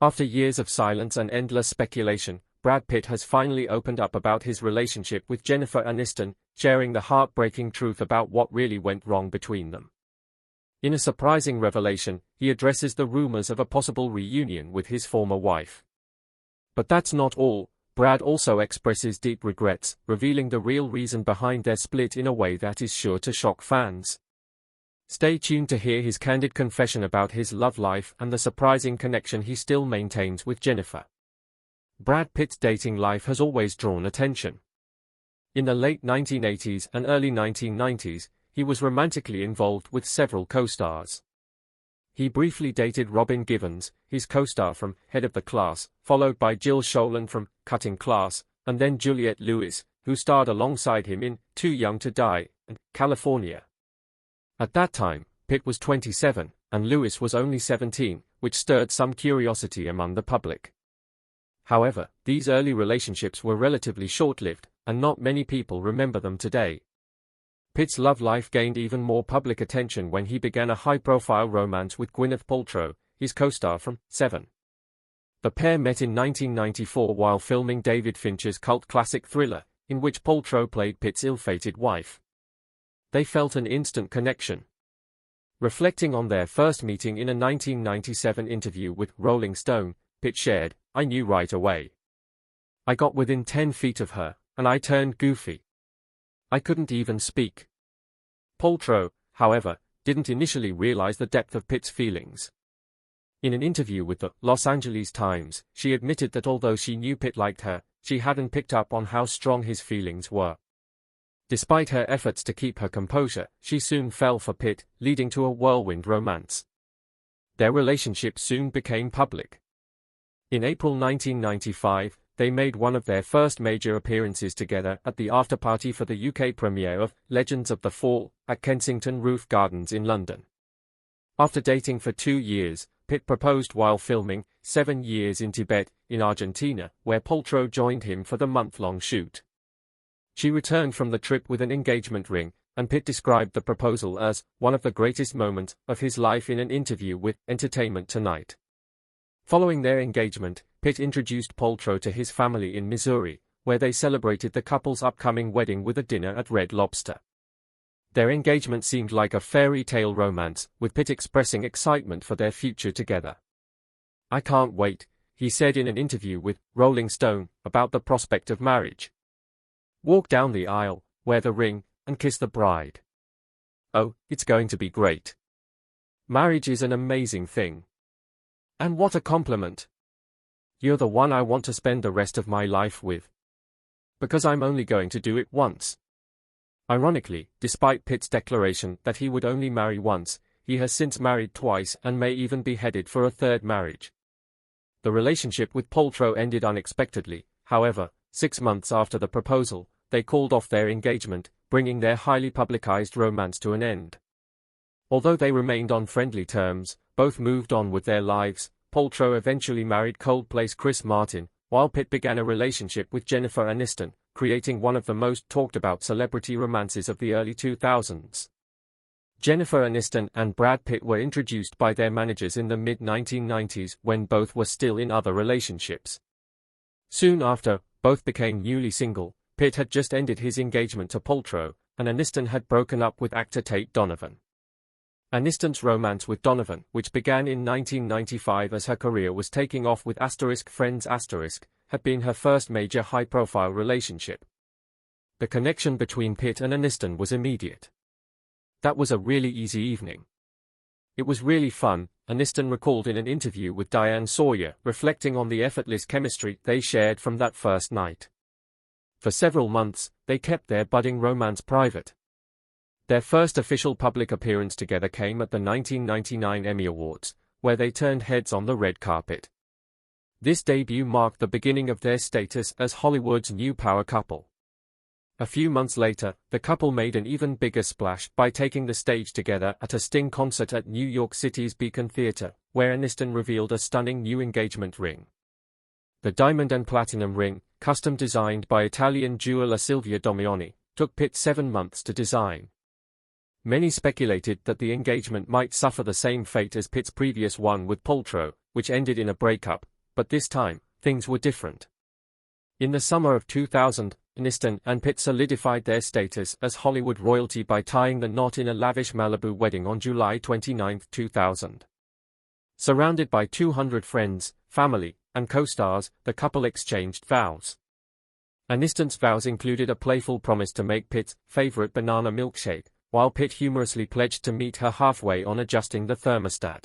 After years of silence and endless speculation, Brad Pitt has finally opened up about his relationship with Jennifer Aniston, sharing the heartbreaking truth about what really went wrong between them. In a surprising revelation, he addresses the rumors of a possible reunion with his former wife. But that's not all. Brad also expresses deep regrets, revealing the real reason behind their split in a way that is sure to shock fans. Stay tuned to hear his candid confession about his love life and the surprising connection he still maintains with Jennifer. Brad Pitt's dating life has always drawn attention. In the late 1980s and early 1990s, he was romantically involved with several co-stars. He briefly dated Robin Givens, his co-star from Head of the Class, followed by Jill Schoelen from Cutting Class, and then Juliette Lewis, who starred alongside him in Too Young to Die and California. At that time, Pitt was 27, and Lewis was only 17, which stirred some curiosity among the public. However, these early relationships were relatively short-lived, and not many people remember them today. Pitt's love life gained even more public attention when he began a high-profile romance with Gwyneth Paltrow, his co-star from Seven. The pair met in 1994 while filming David Fincher's cult classic Thriller, in which Paltrow played Pitt's ill-fated wife. They felt an instant connection. Reflecting on their first meeting in a 1997 interview with Rolling Stone, Pitt shared, "I knew right away. I got within 10 feet of her, and I turned goofy. I couldn't even speak." Paltrow, however, didn't initially realize the depth of Pitt's feelings. In an interview with the Los Angeles Times, she admitted that although she knew Pitt liked her, she hadn't picked up on how strong his feelings were. Despite her efforts to keep her composure, she soon fell for Pitt, leading to a whirlwind romance. Their relationship soon became public. In April 1995, they made one of their first major appearances together at the after-party for the UK premiere of Legends of the Fall at Kensington Roof Gardens in London. After dating for 2 years, Pitt proposed while filming 7 Years in Tibet, in Argentina, where Paltrow joined him for the month-long shoot. She returned from the trip with an engagement ring, and Pitt described the proposal as one of the greatest moments of his life in an interview with Entertainment Tonight. Following their engagement, Pitt introduced Paltrow to his family in Missouri, where they celebrated the couple's upcoming wedding with a dinner at Red Lobster. Their engagement seemed like a fairy tale romance, with Pitt expressing excitement for their future together. "I can't wait," he said in an interview with Rolling Stone about the prospect of marriage. "Walk down the aisle, wear the ring, and kiss the bride. Oh, it's going to be great. Marriage is an amazing thing. And what a compliment. You're the one I want to spend the rest of my life with. Because I'm only going to do it once." Ironically, despite Pitt's declaration that he would only marry once, he has since married twice and may even be headed for a third marriage. The relationship with Paltrow ended unexpectedly, however. 6 months after the proposal, they called off their engagement, bringing their highly publicized romance to an end. Although they remained on friendly terms, both moved on with their lives. Paltrow eventually married Coldplay's Chris Martin, while Pitt began a relationship with Jennifer Aniston, creating one of the most talked-about celebrity romances of the early 2000s. Jennifer Aniston and Brad Pitt were introduced by their managers in the mid-1990s when both were still in other relationships. Soon after, both became newly single. Pitt had just ended his engagement to Paltrow, and Aniston had broken up with actor Tate Donovan. Aniston's romance with Donovan, which began in 1995 as her career was taking off with *Friends*, had been her first major high-profile relationship. The connection between Pitt and Aniston was immediate. "That was a really easy evening. It was really fun," Aniston recalled in an interview with Diane Sawyer, reflecting on the effortless chemistry they shared from that first night. For several months, they kept their budding romance private. Their first official public appearance together came at the 1999 Emmy Awards, where they turned heads on the red carpet. This debut marked the beginning of their status as Hollywood's new power couple. A few months later, the couple made an even bigger splash by taking the stage together at a Sting concert at New York City's Beacon Theatre, where Aniston revealed a stunning new engagement ring. The diamond and platinum ring, custom designed by Italian jeweler Silvia Domioni, took Pitt 7 months to design. Many speculated that the engagement might suffer the same fate as Pitt's previous one with Paltrow, which ended in a breakup, but this time, things were different. In the summer of 2000, Aniston and Pitt solidified their status as Hollywood royalty by tying the knot in a lavish Malibu wedding on July 29, 2000. Surrounded by 200 friends, family, and co-stars, the couple exchanged vows. Aniston's vows included a playful promise to make Pitt's favorite banana milkshake, while Pitt humorously pledged to meet her halfway on adjusting the thermostat.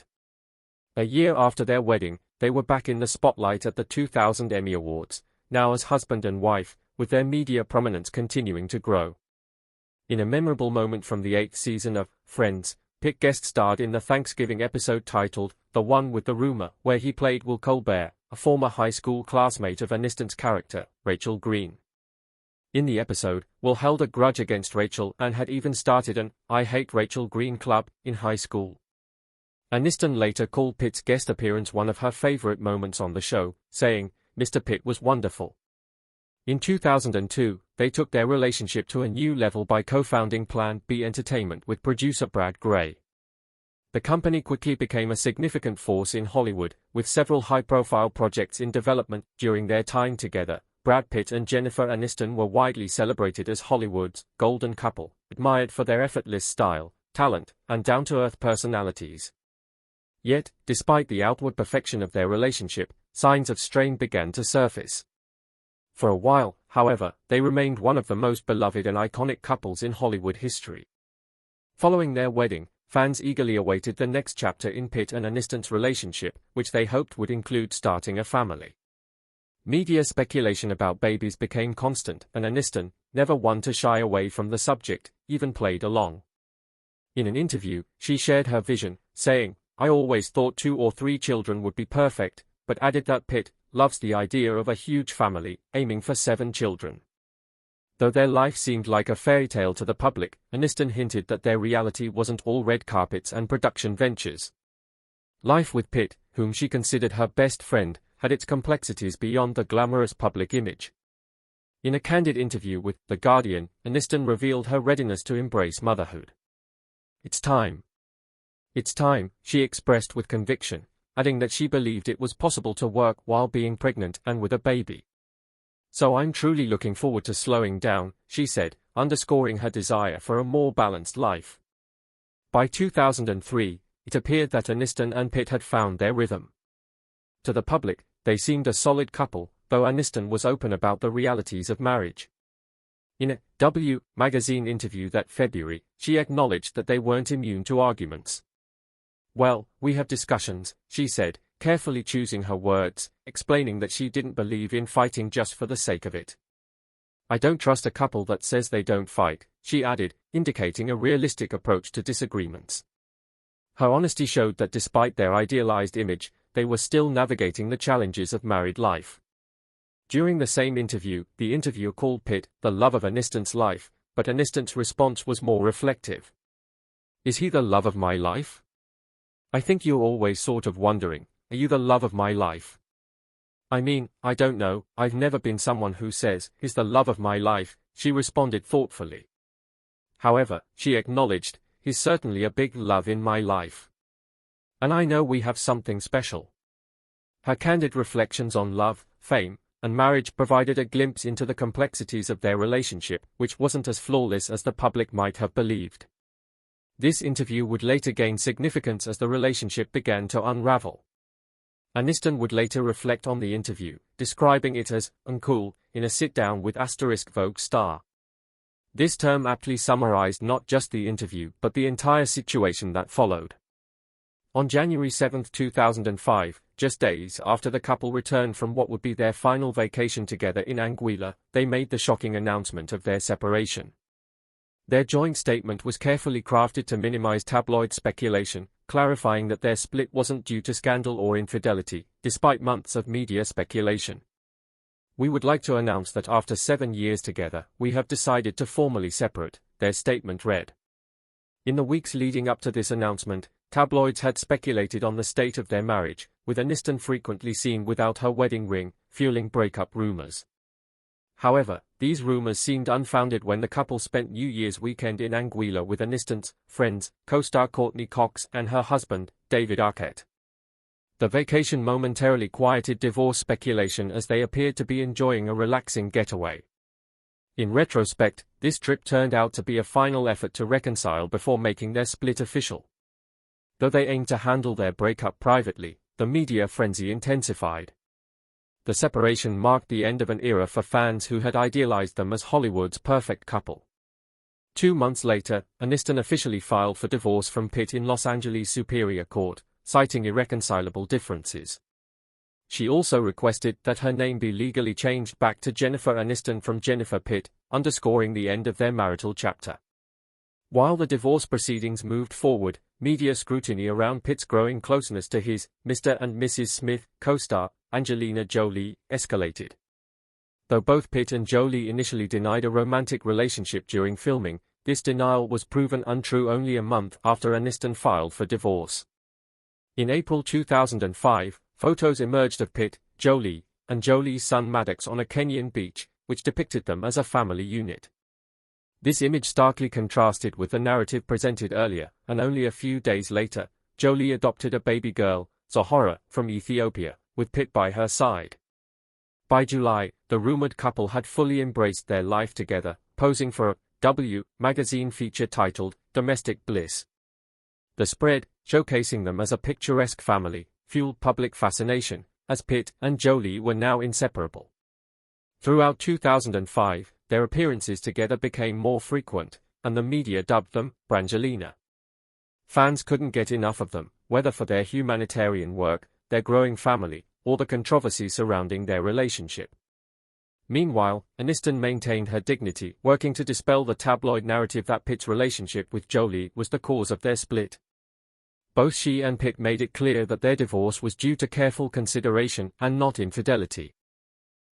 A year after their wedding, they were back in the spotlight at the 2000 Emmy Awards, now as husband and wife, with their media prominence continuing to grow. In a memorable moment from the 8th season of Friends, Pitt guest starred in the Thanksgiving episode titled The One with the Rumor, where he played Will Colbert, a former high school classmate of Aniston's character, Rachel Green. In the episode, Will held a grudge against Rachel and had even started an I Hate Rachel Green club in high school. Aniston later called Pitt's guest appearance one of her favorite moments on the show, saying, "Mr. Pitt was wonderful." In 2002, they took their relationship to a new level by co-founding Plan B Entertainment with producer Brad Gray. The company quickly became a significant force in Hollywood, with several high-profile projects in development. During their time together, Brad Pitt and Jennifer Aniston were widely celebrated as Hollywood's golden couple, admired for their effortless style, talent, and down-to-earth personalities. Yet, despite the outward perfection of their relationship, signs of strain began to surface. For a while, however, they remained one of the most beloved and iconic couples in Hollywood history. Following their wedding, fans eagerly awaited the next chapter in Pitt and Aniston's relationship, which they hoped would include starting a family. Media speculation about babies became constant, and Aniston, never one to shy away from the subject, even played along. In an interview, she shared her vision, saying, "I always thought 2 or 3 children would be perfect," but added that Pitt loves the idea of a huge family, aiming for 7 children. Though their life seemed like a fairy tale to the public, Aniston hinted that their reality wasn't all red carpets and production ventures. Life with Pitt, whom she considered her best friend, had its complexities beyond the glamorous public image. In a candid interview with The Guardian, Aniston revealed her readiness to embrace motherhood. "It's time. It's time," she expressed with conviction, adding that she believed it was possible to work while being pregnant and with a baby. "So I'm truly looking forward to slowing down," she said, underscoring her desire for a more balanced life. By 2003, it appeared that Aniston and Pitt had found their rhythm. To the public, they seemed a solid couple, though Aniston was open about the realities of marriage. In a W magazine interview that February, she acknowledged that they weren't immune to arguments. "Well, we have discussions," she said, carefully choosing her words, explaining that she didn't believe in fighting just for the sake of it. "I don't trust a couple that says they don't fight," she added, indicating a realistic approach to disagreements. Her honesty showed that despite their idealized image, they were still navigating the challenges of married life. During the same interview, the interviewer called Pitt the love of Aniston's life, but Aniston's response was more reflective. "Is he the love of my life? I think you're always sort of wondering, are you the love of my life? I mean, I don't know, I've never been someone who says, he's the love of my life," she responded thoughtfully. However, she acknowledged, "He's certainly a big love in my life. And I know we have something special." Her candid reflections on love, fame, and marriage provided a glimpse into the complexities of their relationship, which wasn't as flawless as the public might have believed. This interview would later gain significance as the relationship began to unravel. Aniston would later reflect on the interview, describing it as uncool in a sit-down with Vogue star. This term aptly summarized not just the interview but the entire situation that followed. On January 7, 2005, just days after the couple returned from what would be their final vacation together in Anguilla, they made the shocking announcement of their separation. Their joint statement was carefully crafted to minimize tabloid speculation, clarifying that their split wasn't due to scandal or infidelity, despite months of media speculation. "We would like to announce that after 7 years together, we have decided to formally separate," their statement read. In the weeks leading up to this announcement, tabloids had speculated on the state of their marriage, with Aniston frequently seen without her wedding ring, fueling breakup rumors. However, these rumors seemed unfounded when the couple spent New Year's weekend in Anguilla with Aniston's Friends co-star Courtney Cox and her husband, David Arquette. The vacation momentarily quieted divorce speculation as they appeared to be enjoying a relaxing getaway. In retrospect, this trip turned out to be a final effort to reconcile before making their split official. Though they aimed to handle their breakup privately, the media frenzy intensified. The separation marked the end of an era for fans who had idealized them as Hollywood's perfect couple. 2 months later, Aniston officially filed for divorce from Pitt in Los Angeles Superior Court, citing irreconcilable differences. She also requested that her name be legally changed back to Jennifer Aniston from Jennifer Pitt, underscoring the end of their marital chapter. While the divorce proceedings moved forward, media scrutiny around Pitt's growing closeness to his Mr. and Mrs. Smith co-star, Angelina Jolie, escalated. Though both Pitt and Jolie initially denied a romantic relationship during filming, this denial was proven untrue only a month after Aniston filed for divorce. In April 2005, photos emerged of Pitt, Jolie, and Jolie's son Maddox on a Kenyan beach, which depicted them as a family unit. This image starkly contrasted with the narrative presented earlier, and only a few days later, Jolie adopted a baby girl, Zohora, from Ethiopia, with Pitt by her side. By July, the rumored couple had fully embraced their life together, posing for a W magazine feature titled Domestic Bliss. The spread, showcasing them as a picturesque family, fueled public fascination, as Pitt and Jolie were now inseparable. Throughout 2005, their appearances together became more frequent, and the media dubbed them Brangelina. Fans couldn't get enough of them, whether for their humanitarian work, their growing family, or the controversy surrounding their relationship. Meanwhile, Aniston maintained her dignity, working to dispel the tabloid narrative that Pitt's relationship with Jolie was the cause of their split. Both she and Pitt made it clear that their divorce was due to careful consideration and not infidelity.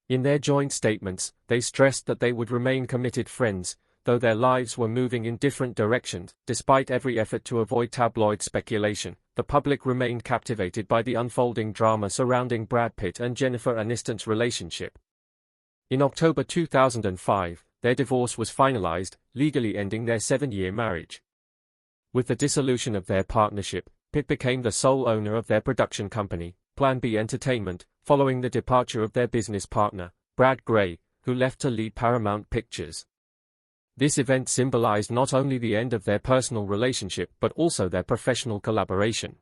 In their joint statements, they stressed that they would remain committed friends, though their lives were moving in different directions. Despite every effort to avoid tabloid speculation, the public remained captivated by the unfolding drama surrounding Brad Pitt and Jennifer Aniston's relationship. In October 2005, their divorce was finalized, legally ending their 7-year marriage. With the dissolution of their partnership, Pitt became the sole owner of their production company, Plan B Entertainment, following the departure of their business partner, Brad Gray, who left to lead Paramount Pictures. This event symbolized not only the end of their personal relationship but also their professional collaboration.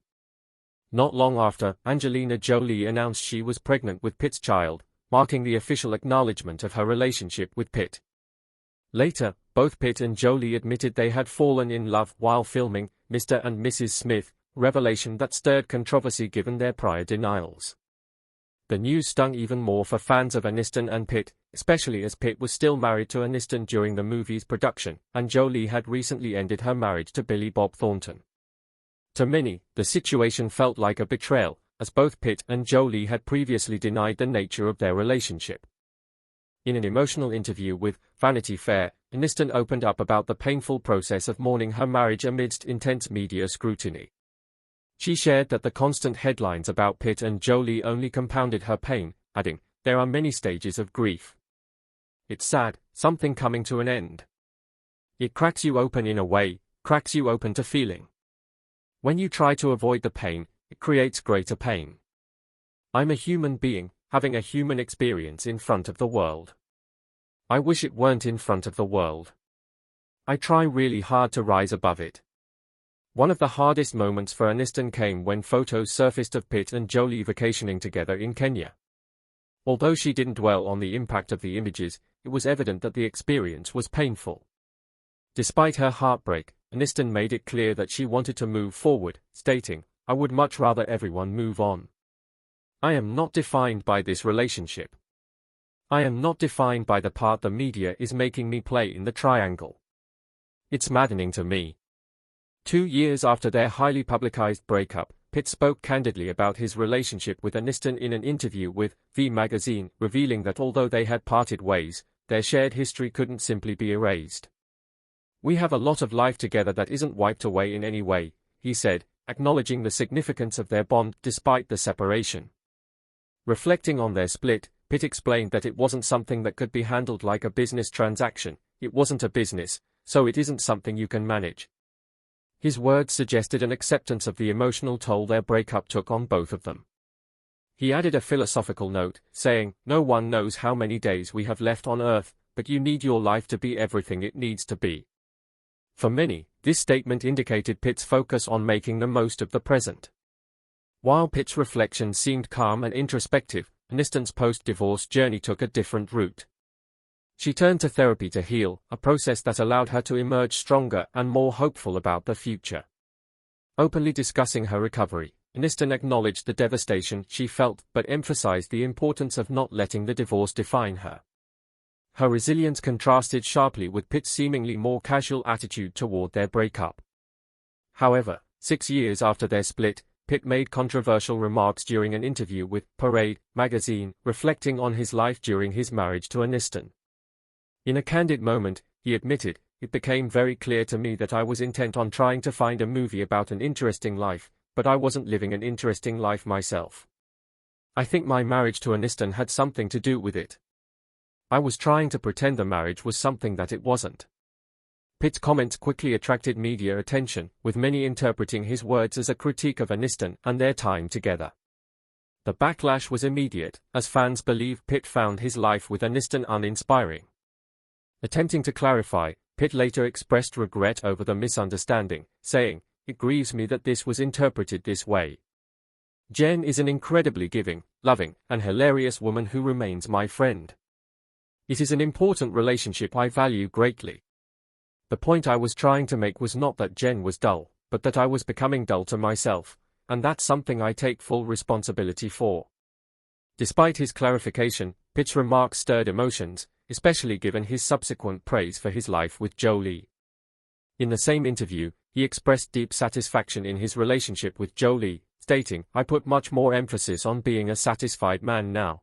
Not long after, Angelina Jolie announced she was pregnant with Pitt's child, marking the official acknowledgement of her relationship with Pitt. Later, both Pitt and Jolie admitted they had fallen in love while filming Mr. and Mrs. Smith, revelation that stirred controversy given their prior denials. The news stung even more for fans of Aniston and Pitt, especially as Pitt was still married to Aniston during the movie's production, and Jolie had recently ended her marriage to Billy Bob Thornton. To many, the situation felt like a betrayal, as both Pitt and Jolie had previously denied the nature of their relationship. In an emotional interview with Vanity Fair, Aniston opened up about the painful process of mourning her marriage amidst intense media scrutiny. She shared that the constant headlines about Pitt and Jolie only compounded her pain, adding, "There are many stages of grief. It's sad, something coming to an end. It cracks you open in a way, cracks you open to feeling. When you try to avoid the pain, it creates greater pain. I'm a human being, having a human experience in front of the world. I wish it weren't in front of the world. I try really hard to rise above it." One of the hardest moments for Aniston came when photos surfaced of Pitt and Jolie vacationing together in Kenya. Although she didn't dwell on the impact of the images, it was evident that the experience was painful. Despite her heartbreak, Aniston made it clear that she wanted to move forward, stating, "I would much rather everyone move on. I am not defined by this relationship. I am not defined by the part the media is making me play in the triangle. It's maddening to me." 2 years after their highly publicized breakup, Pitt spoke candidly about his relationship with Aniston in an interview with V magazine, revealing that although they had parted ways, their shared history couldn't simply be erased. "We have a lot of life together that isn't wiped away in any way," he said, acknowledging the significance of their bond despite the separation. Reflecting on their split, Pitt explained that it wasn't something that could be handled like a business transaction. "It wasn't a business, so it isn't something you can manage." His words suggested an acceptance of the emotional toll their breakup took on both of them. He added a philosophical note, saying, "No one knows how many days we have left on Earth, but you need your life to be everything it needs to be." For many, this statement indicated Pitt's focus on making the most of the present. While Pitt's reflections seemed calm and introspective, Aniston's post-divorce journey took a different route. She turned to therapy to heal, a process that allowed her to emerge stronger and more hopeful about the future. Openly discussing her recovery, Aniston acknowledged the devastation she felt but emphasized the importance of not letting the divorce define her. Her resilience contrasted sharply with Pitt's seemingly more casual attitude toward their breakup. However, 6 years after their split, Pitt made controversial remarks during an interview with Parade magazine, reflecting on his life during his marriage to Aniston. In a candid moment, he admitted, "It became very clear to me that I was intent on trying to find a movie about an interesting life, but I wasn't living an interesting life myself. I think my marriage to Aniston had something to do with it. I was trying to pretend the marriage was something that it wasn't." Pitt's comments quickly attracted media attention, with many interpreting his words as a critique of Aniston and their time together. The backlash was immediate, as fans believe Pitt found his life with Aniston uninspiring. Attempting to clarify, Pitt later expressed regret over the misunderstanding, saying, "It grieves me that this was interpreted this way. Jen is an incredibly giving, loving, and hilarious woman who remains my friend. It is an important relationship I value greatly. The point I was trying to make was not that Jen was dull, but that I was becoming dull to myself, and that's something I take full responsibility for." Despite his clarification, Pitt's remarks stirred emotions, especially given his subsequent praise for his life with Jolie. In the same interview, he expressed deep satisfaction in his relationship with Jolie, stating, "I put much more emphasis on being a satisfied man now.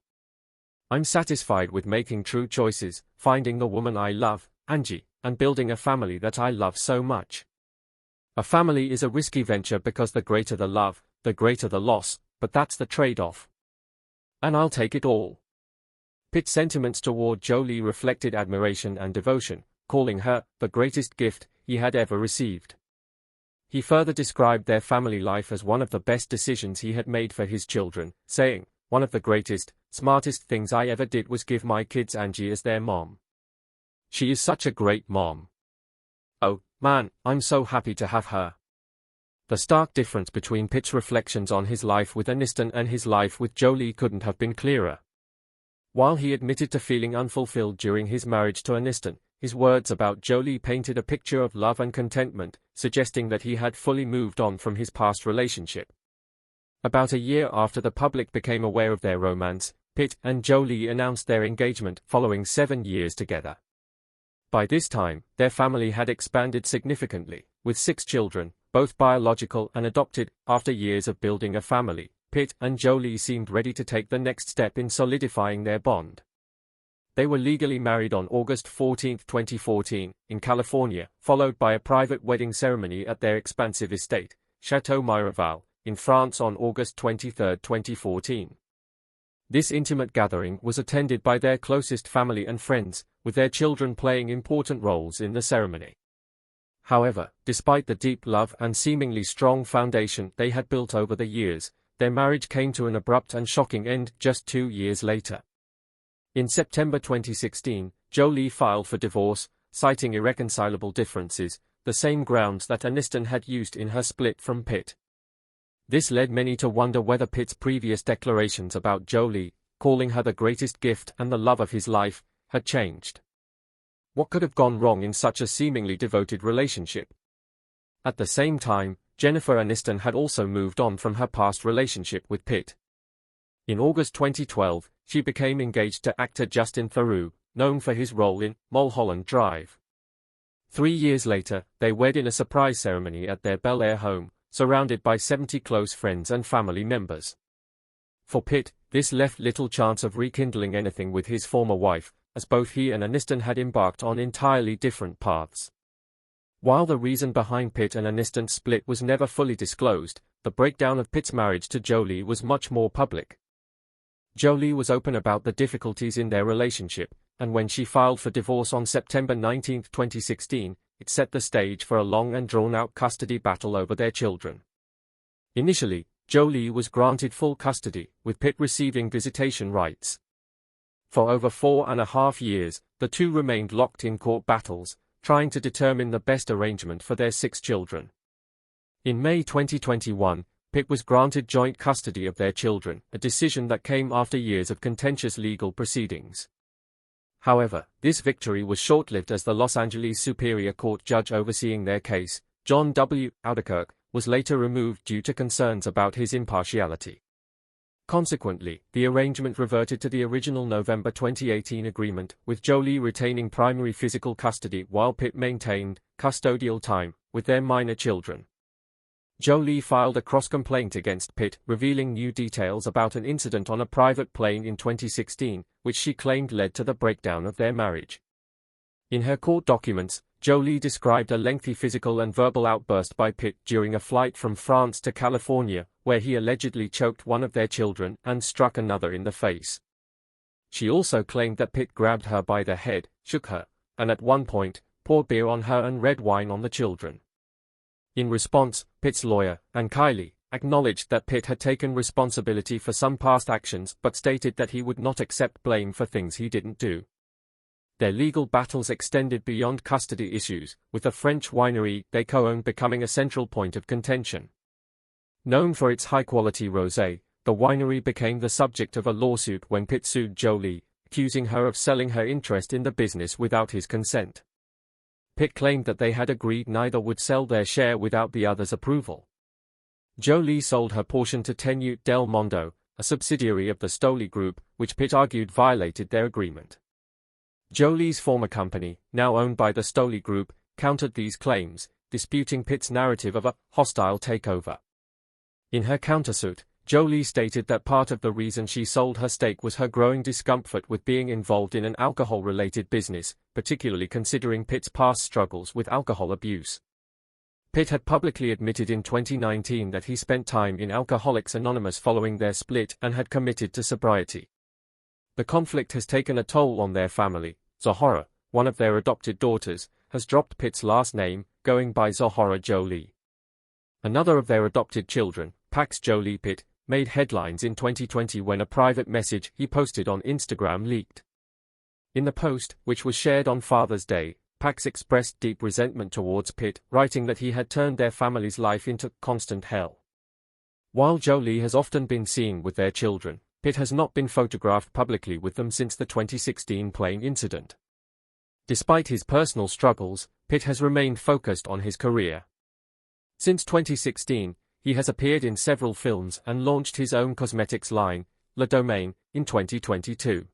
I'm satisfied with making true choices, finding the woman I love, Angie, and building a family that I love so much. A family is a risky venture because the greater the love, the greater the loss, but that's the trade-off. And I'll take it all." Pitt's sentiments toward Jolie reflected admiration and devotion, calling her the greatest gift he had ever received. He further described their family life as one of the best decisions he had made for his children, saying, "One of the greatest, smartest things I ever did was give my kids Angie as their mom. She is such a great mom. Oh, man, I'm so happy to have her." The stark difference between Pitt's reflections on his life with Aniston and his life with Jolie couldn't have been clearer. While he admitted to feeling unfulfilled during his marriage to Aniston, his words about Jolie painted a picture of love and contentment, suggesting that he had fully moved on from his past relationship. About a year after the public became aware of their romance, Pitt and Jolie announced their engagement following 7 years together. By this time, their family had expanded significantly, with 6 children, both biological and adopted. After years of building a family, Pitt and Jolie seemed ready to take the next step in solidifying their bond. They were legally married on August 14, 2014, in California, followed by a private wedding ceremony at their expansive estate, Château Miraval, in France on August 23, 2014. This intimate gathering was attended by their closest family and friends, with their children playing important roles in the ceremony. However, despite the deep love and seemingly strong foundation they had built over the years, their marriage came to an abrupt and shocking end just 2 years later. In September 2016, Jolie filed for divorce, citing irreconcilable differences, the same grounds that Aniston had used in her split from Pitt. This led many to wonder whether Pitt's previous declarations about Jolie, calling her the greatest gift and the love of his life, had changed. What could have gone wrong in such a seemingly devoted relationship? At the same time, Jennifer Aniston had also moved on from her past relationship with Pitt. In August 2012, she became engaged to actor Justin Theroux, known for his role in Mulholland Drive. 3 years later, they wed in a surprise ceremony at their Bel Air home, surrounded by 70 close friends and family members. For Pitt, this left little chance of rekindling anything with his former wife, as both he and Aniston had embarked on entirely different paths. While the reason behind Pitt and Aniston's split was never fully disclosed, the breakdown of Pitt's marriage to Jolie was much more public. Jolie was open about the difficulties in their relationship, and when she filed for divorce on September 19, 2016, it set the stage for a long and drawn-out custody battle over their children. Initially, Jolie was granted full custody, with Pitt receiving visitation rights. For over 4.5 years, the two remained locked in court battles, trying to determine the best arrangement for their 6 children. In May 2021, Pitt was granted joint custody of their children, a decision that came after years of contentious legal proceedings. However, this victory was short-lived as the Los Angeles Superior Court judge overseeing their case, John W. Albuquerque, was later removed due to concerns about his impartiality. Consequently, the arrangement reverted to the original November 2018 agreement, with Jolie retaining primary physical custody while Pitt maintained custodial time with their minor children. Jolie filed a cross-complaint against Pitt, revealing new details about an incident on a private plane in 2016, which she claimed led to the breakdown of their marriage. In her court documents, Jolie described a lengthy physical and verbal outburst by Pitt during a flight from France to California, where he allegedly choked one of their children and struck another in the face. She also claimed that Pitt grabbed her by the head, shook her, and at one point, poured beer on her and red wine on the children. In response, Pitt's lawyer, Ann Kiley, acknowledged that Pitt had taken responsibility for some past actions but stated that he would not accept blame for things he didn't do. Their legal battles extended beyond custody issues, with the French winery they co-owned becoming a central point of contention. Known for its high-quality rosé, the winery became the subject of a lawsuit when Pitt sued Jolie, accusing her of selling her interest in the business without his consent. Pitt claimed that they had agreed neither would sell their share without the other's approval. Jolie sold her portion to Tenute del Mondo, a subsidiary of the Stoli Group, which Pitt argued violated their agreement. Jolie's former company, now owned by the Stoli Group, countered these claims, disputing Pitt's narrative of a hostile takeover. In her countersuit, Jolie stated that part of the reason she sold her stake was her growing discomfort with being involved in an alcohol-related business, particularly considering Pitt's past struggles with alcohol abuse. Pitt had publicly admitted in 2019 that he spent time in Alcoholics Anonymous following their split and had committed to sobriety. The conflict has taken a toll on their family. Zohora, one of their adopted daughters, has dropped Pitt's last name, going by Zohora Jolie. Another of their adopted children, Pax Jolie Pitt, made headlines in 2020 when a private message he posted on Instagram leaked. In the post, which was shared on Father's Day, Pax expressed deep resentment towards Pitt, writing that he had turned their family's life into constant hell. While Jolie has often been seen with their children, Pitt has not been photographed publicly with them since the 2016 plane incident. Despite his personal struggles, Pitt has remained focused on his career. Since 2016, he has appeared in several films and launched his own cosmetics line, Le Domaine, in 2022.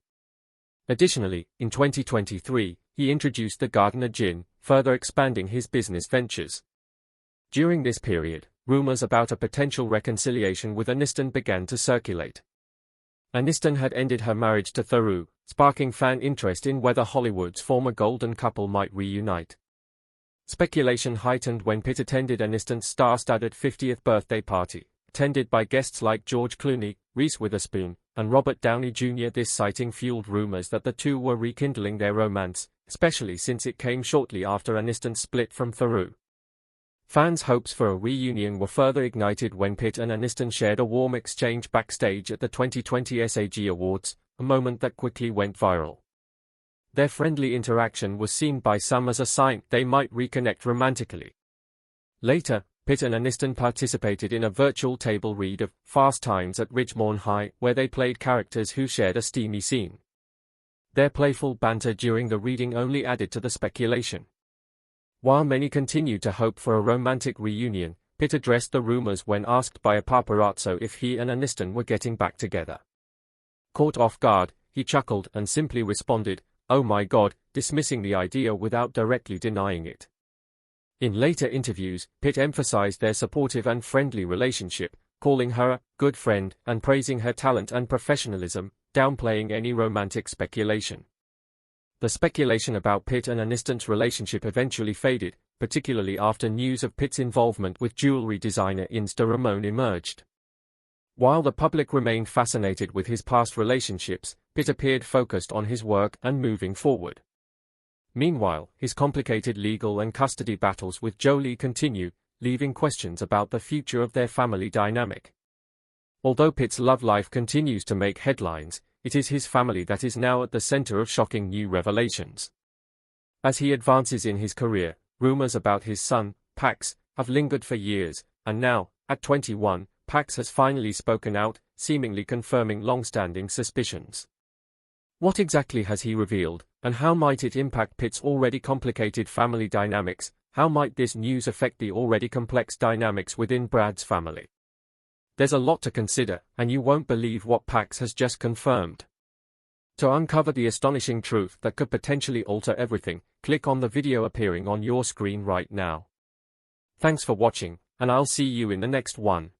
Additionally, in 2023, he introduced the Gardener Gin, further expanding his business ventures. During this period, rumors about a potential reconciliation with Aniston began to circulate. Aniston had ended her marriage to Theroux, sparking fan interest in whether Hollywood's former golden couple might reunite. Speculation heightened when Pitt attended Aniston's star-studded 50th birthday party, attended by guests like George Clooney, Reese Witherspoon, and Robert Downey Jr. This sighting fueled rumors that the two were rekindling their romance, especially since it came shortly after Aniston's split from Theroux. Fans' hopes for a reunion were further ignited when Pitt and Aniston shared a warm exchange backstage at the 2020 SAG Awards, a moment that quickly went viral. Their friendly interaction was seen by some as a sign they might reconnect romantically. Later, Pitt and Aniston participated in a virtual table read of Fast Times at Ridgemont High, where they played characters who shared a steamy scene. Their playful banter during the reading only added to the speculation. While many continued to hope for a romantic reunion, Pitt addressed the rumors when asked by a paparazzo if he and Aniston were getting back together. Caught off guard, he chuckled and simply responded, "Oh my God," dismissing the idea without directly denying it. In later interviews, Pitt emphasized their supportive and friendly relationship, calling her a good friend and praising her talent and professionalism, downplaying any romantic speculation. The speculation about Pitt and Aniston's relationship eventually faded, particularly after news of Pitt's involvement with jewelry designer Insta Ramon emerged. While the public remained fascinated with his past relationships, Pitt appeared focused on his work and moving forward. Meanwhile, his complicated legal and custody battles with Jolie continue, leaving questions about the future of their family dynamic. Although Pitt's love life continues to make headlines, it is his family that is now at the center of shocking new revelations. As he advances in his career, rumors about his son, Pax, have lingered for years, and now, at 21, Pax has finally spoken out, seemingly confirming long-standing suspicions. What exactly has he revealed, and how might it impact Pitt's already complicated family dynamics? How might this news affect the already complex dynamics within Brad's family? There's a lot to consider, and you won't believe what Pax has just confirmed. To uncover the astonishing truth that could potentially alter everything, click on the video appearing on your screen right now. Thanks for watching, and I'll see you in the next one.